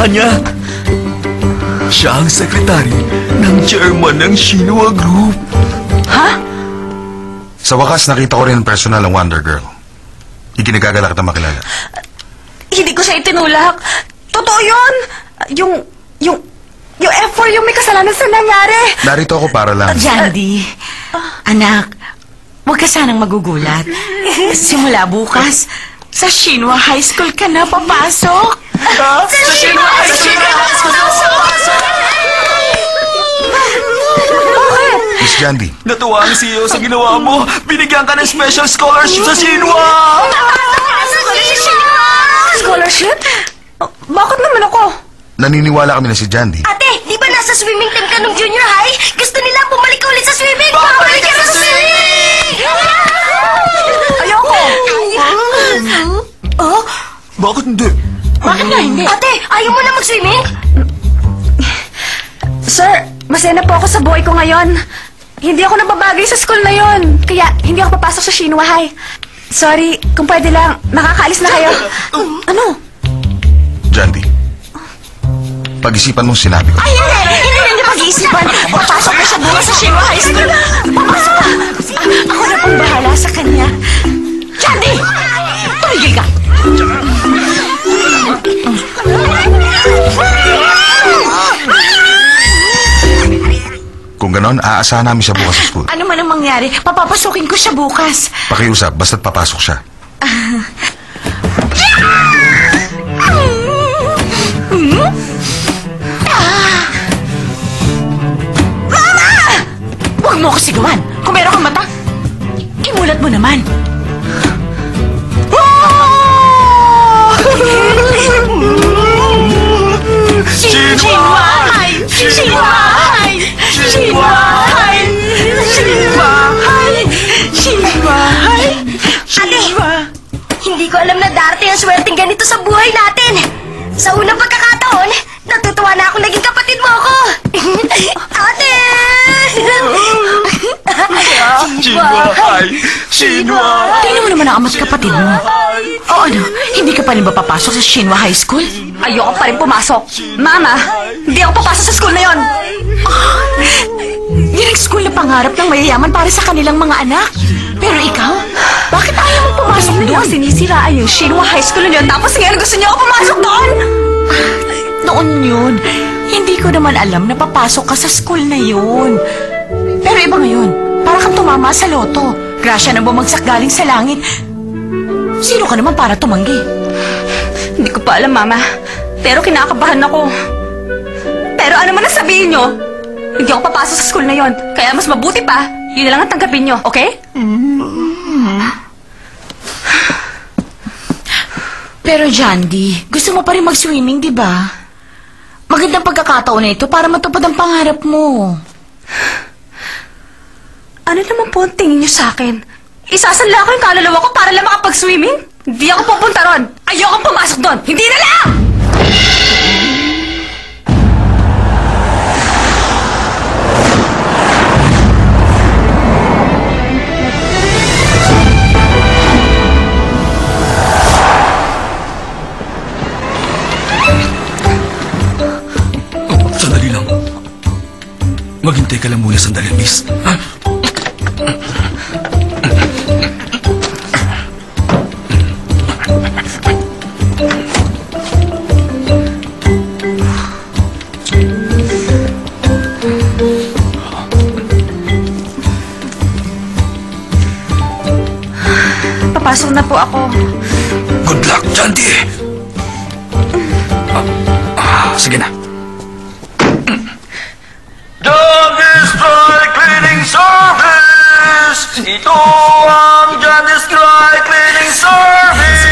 kanya. Siya ang sekretary ng chairman ng Shinwa Group. Ha? Sa wakas, nakita ko rin ang personal ng Wonder Girl. Ikinagagala kita makilala. Hindi ko siya itinulak. Totoo yun! Yung F4 yung may kasalanan sa nangyari. Narito ako para lang. Jandy, anak, huwag ka sanang magugulat. Simula bukas, sa Shinwa High School ka na papasok. Sa Shinwa High School ka na papasok! Miss Jandy. Natuwa ang CEO sa ginawa mo. Binigyan ka ng special scholarship sa Shinwa! Scholarship? Bakit naman ako? Naniniwala kami na si Jandy. Ate, di ba nasa swimming team ka nung junior high? Gusto nila bumalik ka ulit sa swimming! Babalik ka sa swimming! Ayoko! Oh? Bakit hindi? Bakit nga hindi? Ate, ayaw mo na mag-swimming? Sir, masaya na po ako sa buhay ko ngayon. Hindi ako nababagay sa school na yon. Kaya hindi ako papasok sa Shinwa High. Sorry, kung pwede lang, nakakaalis na kayo. Ano? Jandy. Pag-isipan mong sinabi ko. Ay, hindi pag-iisipan. Papasok ka siya bukas sa Shinwa High School. Papasok ka. Ako na pong bahala sa kanya. Jandy! Tumigil ka! Kung ganon, aasahan namin siya bukas sa school. Ano man ang mangyari, papapasukin ko siya bukas. Pakiusap, basta't papasok siya. Mama! Huwag mo ko sigawan. Kung meron kang mata, imulat mo naman. Shinwa High! Shinwa High! Shinwa High! Shinwa High! Shinwa High! Ate, hindi ko alam na darating ang swerteng ganito sa buhay natin. Sa unang pagkakataon, natutuwa na ako naging kapatid mo ako. Ate! Shinwa High! Shinwa! Tingnan mo naman ang ama't kapatid mo. O ano, hindi ka pa rin ba papasok sa Shinwa High School? Ayoko pa rin pumasok. Mama, hindi ako papasok sa school na yon. Yan ang school na pangarap ng mayayaman para sa kanilang mga anak. Pero ikaw, bakit ayaw mo pumasok Ano doon? yung sinisiraan yung Shinwa High School na yun, tapos ngayon gusto niyo ako pumasok doon? Noon yun, hindi ko naman alam na papasok ka sa school na yun. Pero iba ngayon, para kang tumama sa loto. Grasya na bumagsak galing sa langit. Sino ka naman para tumanggi? Hindi ko pa alam, Mama. Pero kinakabahan ako. Pero ano man ang sabihin nyo, hindi ako papasok sa school na yon. Kaya mas mabuti pa, yun na lang ang tanggapin nyo, okay? Pero Jandy, gusto mo pa rin mag-swimming, di ba? Magandang pagkakataon na ito para matupad ang pangarap mo. Ano naman po ang tingin nyo sa akin? Isasanla ko yung kaluluwa ko para lang makapag-swimming? Hindi ako pupunta ron. Ayokong pumasok doon. Hindi na lang! Sandali lang. Maghintay ka lang muna sandali, miss. Ha? Papasok na po ako. Good luck, Jandy! Sige na. Jandy's Dry Cleaning Service! Ito ang Jandy's Dry Cleaning Service!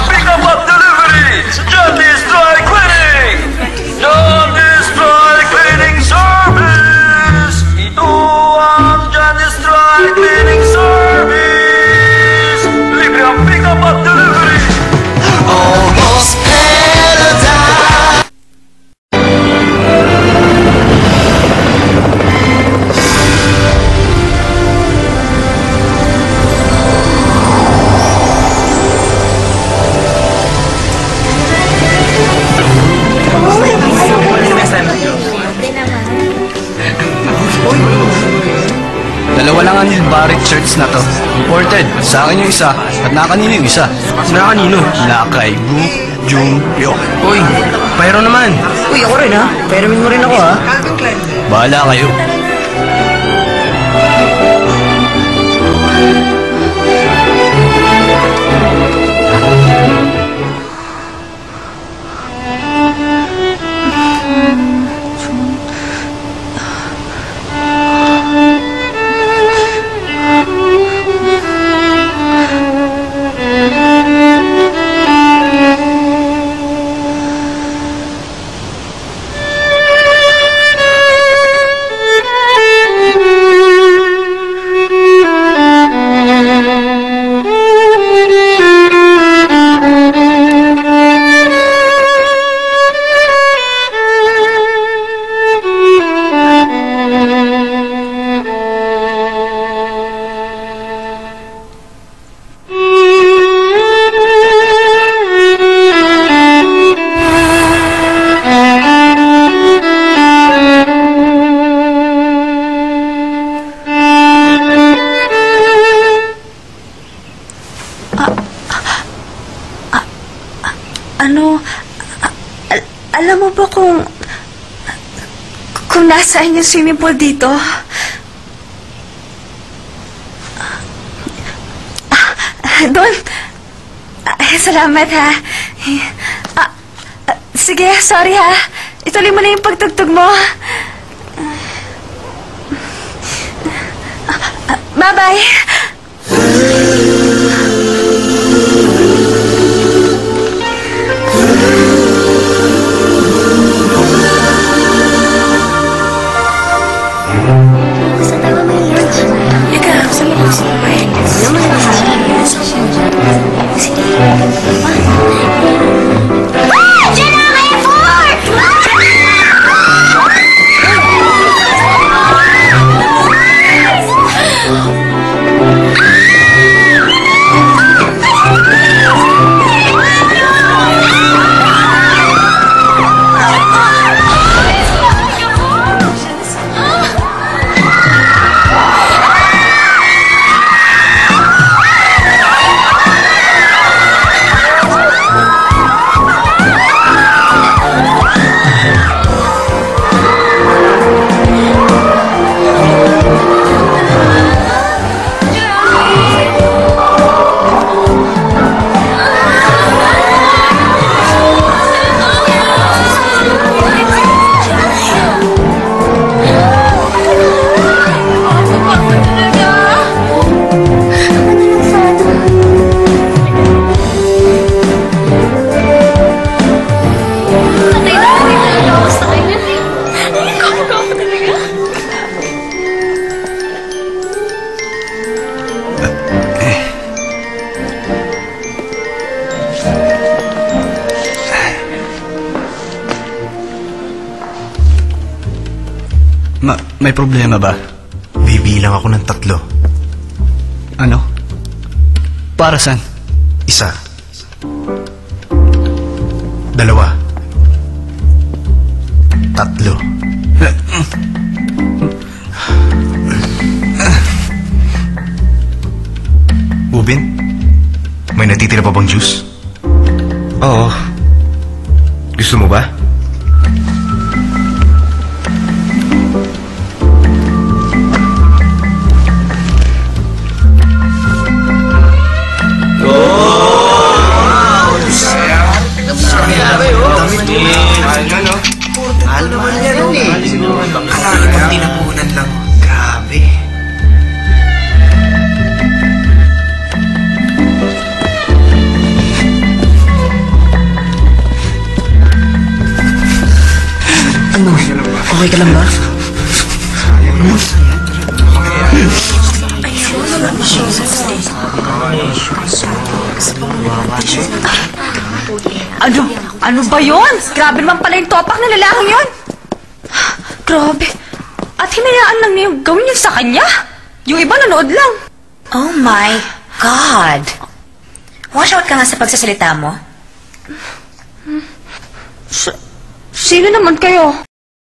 Pick up at delivery! Jandy's Dry Cleaning! Jandy's Dry Cleaning Service! Ito ang Jandy's Dry Cleaning Service! Libre ang pick up at delivery! Almost paradise. barit shirts na to. Imported. Sa akin yung isa. At nakakanino yung isa? Nakakanino? Nakay Bu Jung Pyo. Uy, Pyro naman. Uy, ako rin ha. Peramin mo rin ako ha. Bahala kayo. Alam mo ba kung nasaan yung swimming pool dito? Doon. Salamat ha. Sige, sorry ha. Ituloy mo na yung pagtugtog mo. Bye-bye. May problema ba? Bibilang ako ng 3. Ano? Para saan? 1. 2. 3. Ubin? May natitira pa bang juice? Oo. Gusto mo ba? Tinapunan lang. Grabe. Ano? Okay ka lang ba? Ano ba yun? Grabe naman pala yung topak na lalaking yun. Grabe. At hinayaan lang niya yung gawin niyo sa kanya. Yung iba nanood lang. Oh my God! Watch out ka nga sa pagsasalita mo. Sino naman kayo?